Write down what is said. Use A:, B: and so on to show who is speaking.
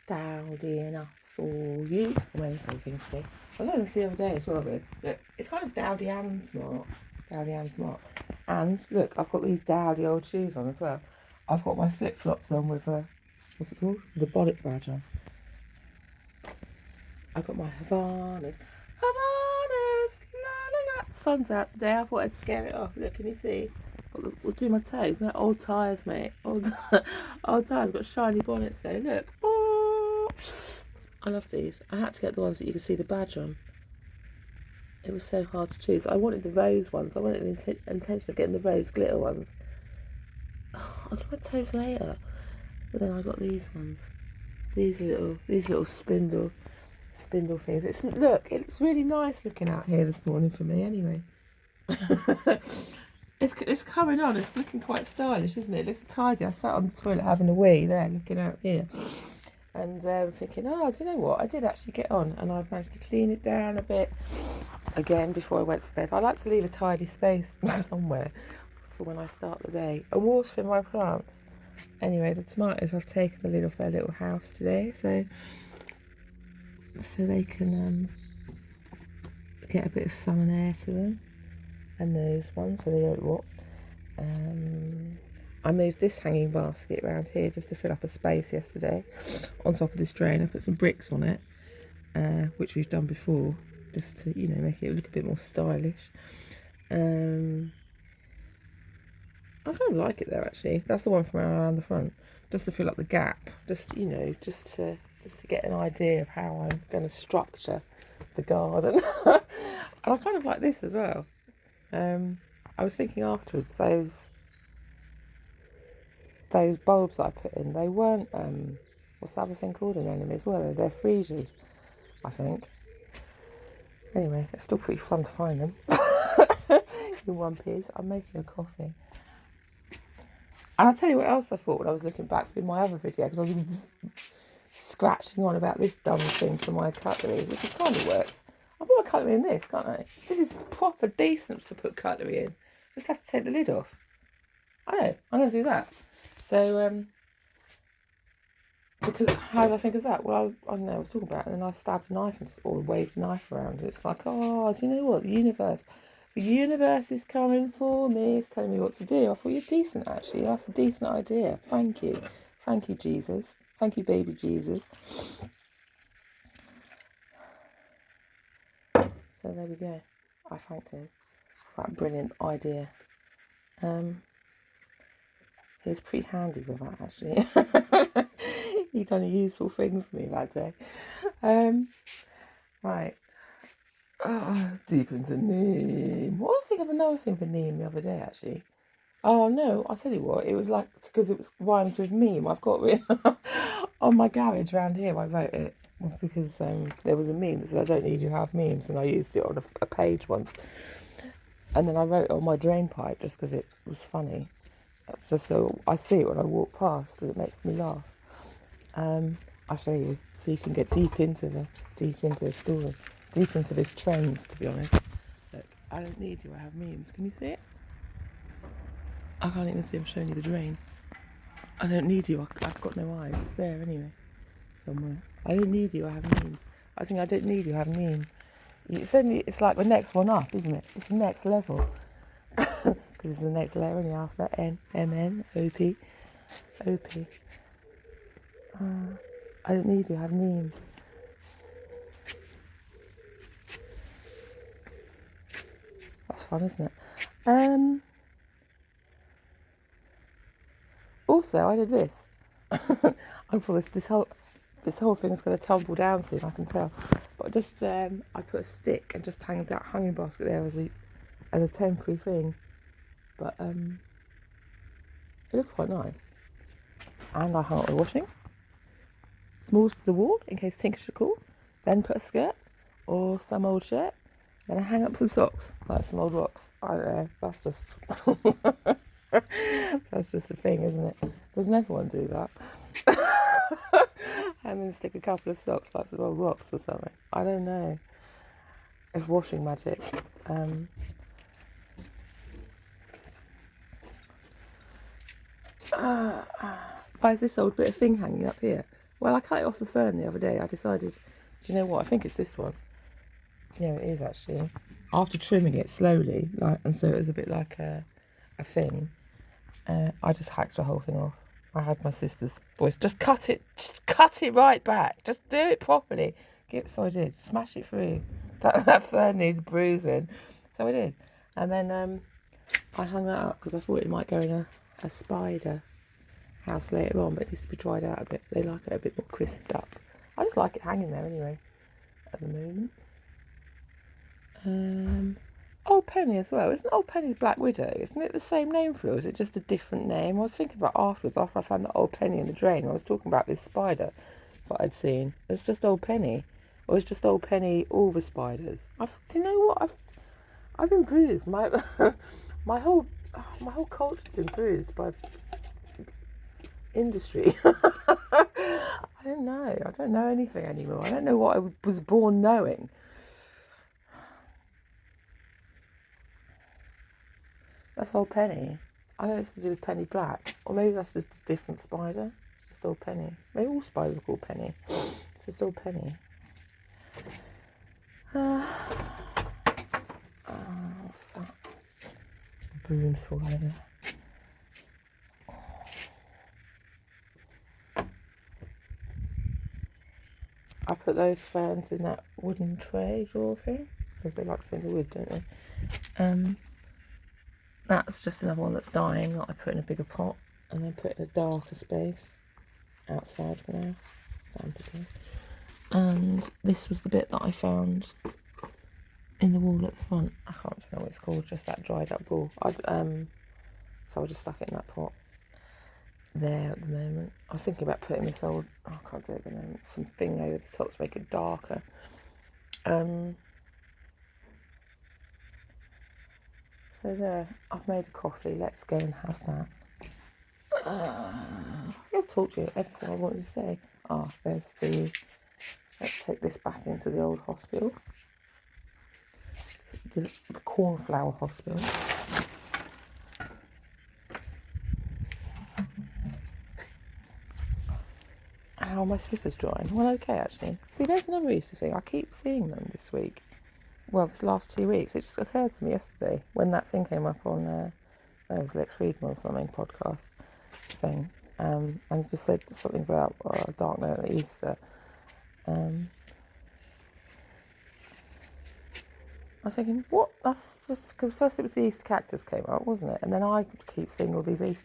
A: dowdy enough for you. I'm wearing something today. I noticed the other day as well, though. Look, it's kind of dowdy and smart. Dowdy and smart. And look, I've got these dowdy old shoes on as well. I've got my flip-flops on with a, what's it called? The bonnet badge on. I've got my Havanas. Havanas! La la la! Sun's out today. I thought I'd scare it off. Look, can you see? We'll do my toes. No, old tyres, mate. Old tyres. Got shiny bonnets though. Look. I love these. I had to get the ones that you can see the badge on. It was so hard to choose. I wanted the rose ones. I wanted the intention of getting the rose glitter ones. I'll do my toes later. But then I got these ones. These little spindle things. It's really nice looking out here this morning for me anyway. It's coming on. It's looking quite stylish, isn't it? It looks tidy. I sat on the toilet having a wee there, looking out here, and thinking, oh, do you know what? I did actually get on, and I've managed to clean it down a bit again before I went to bed. I like to leave a tidy space somewhere for when I start the day. A water for my plants. Anyway, the tomatoes, I've taken the lid off their little house today, so they can get a bit of sun and air to them. And those ones, so they don't rot. I moved this hanging basket around here just to fill up a space yesterday. On top of this drain, I put some bricks on it, which we've done before, just to, make it look a bit more stylish. I kind of like it there actually. That's the one from around the front, just to fill up the gap. Just to get an idea of how I'm going to structure the garden. And I kind of like this as well. I was thinking afterwards, those bulbs that I put in, they weren't, what's the other thing called, anemones, were they? They're freesias, I think. Anyway, it's still pretty fun to find them in one piece. I'm making a coffee. And I'll tell you what else I thought when I was looking back through my other video, because I was scratching on about this dumb thing for my cutlery, which kind of works. I'll put my cutlery in this, can't I? This is proper decent to put cutlery in. Just have to take the lid off. I'm going to do that. So, because how did I think of that? Well, I don't know, I was talking about it, and then I stabbed a knife or waved a knife around. It's like, oh, do you know what? The universe is coming for me. It's telling me what to do. I thought, you're decent, actually. That's a decent idea. Thank you. Thank you, Jesus. Thank you, baby Jesus. So there we go. I thanked him for that brilliant idea. He was pretty handy with that, actually. He done a useful thing for me that day. Right. Deep into Neem. What did I think of another thing for Neem the other day, actually? Oh, no, I'll tell you what. It was like, because it was rhymes with meme. I've got it on my garage around here. I wrote it because there was a meme that said, I don't need you to have memes. And I used it on a page once. And then I wrote it on my drain pipe just because it was funny. That's just so I see it when I walk past and it makes me laugh. I'll show you so you can get deep into the story, deep into this trend, to be honest. Look, I don't need you, I have memes. Can you see it? I can't even see, I'm showing you the drain. I don't need you, I've got no eyes. It's there anyway, somewhere. I don't need you, I have memes. I think I don't need you, I have memes. It's like the next one up, isn't it? It's the next level. Because it's the next letter in the alphabet. N, M, N, O, P. O, P. I don't need you, I have meme. That's fun, isn't it? Also, I did this. I promise this whole thing is going to tumble down soon, I can tell. But just I put a stick and just hang that hanging basket there as a temporary thing. But it looks quite nice. And I hung up the washing. Smalls to the wall in case Tinker should call. Then put a skirt or some old shirt. Then I hang up some socks, like some old rocks. I don't know. That's just that's just the thing, isn't it? Doesn't everyone do that? And then stick a couple of socks like some old rocks or something. I don't know. It's washing magic. Why is this old bit of thing hanging up here? Well, I cut it off the fern the other day. I decided, do you know what? I think it's this one. Yeah, it is actually. After trimming it slowly, and so it was a bit like a thing. I just hacked the whole thing off. I had my sister's voice. Just cut it right back. Just do it properly. So I did. Smash it through. That fern needs bruising. So I did. And then I hung that up because I thought it might go in a spider house later on, but it needs to be dried out a bit. They like it a bit more crisped up. I just like it hanging there anyway at the moment. Old Penny as well. Isn't Old Penny Black Widow? Isn't it the same name for her? Or is it just a different name? I was thinking about afterwards, after I found that Old Penny in the drain. I was talking about this spider that I'd seen. It's just Old Penny, or it's just Old Penny all the spiders. Do you know what? I've been bruised. My my whole culture's been bruised by industry. I don't know. I don't know anything anymore. I don't know what I was born knowing. That's Old Penny. I know it's to do with Penny Black. Or maybe that's just a different spider. It's just Old Penny. Maybe all spiders are called Penny. It's just Old Penny. What's that? Broom's falling over. I put those ferns in that wooden tray drawer thing. Because they like to spend the wood, don't they? That's just another one that's dying that I put in a bigger pot and then put in a darker space outside for now. And this was the bit that I found in the wall at the front. I can't know what it's called, just that dried up ball. So I just stuck it in that pot there at the moment. I was thinking about putting this old, I can't do it at the moment, something over the top to make it darker. So there, I've made a coffee. Let's go and have that. I've talked to you everything I wanted to say. There's the. Let's take this back into the old hospital. The Cornflower Hospital. How are my slippers drying? Well, okay, actually. See, there's another Easter thing. I keep seeing them this week. Well, this last 2 weeks. It just occurred to me yesterday when that thing came up on, it was Lex Friedman or something, podcast thing. And it just said something about Dark Night at Easter. I was thinking, what? That's just because first it was the Easter cactus came up, wasn't it? And then I keep seeing all these Easter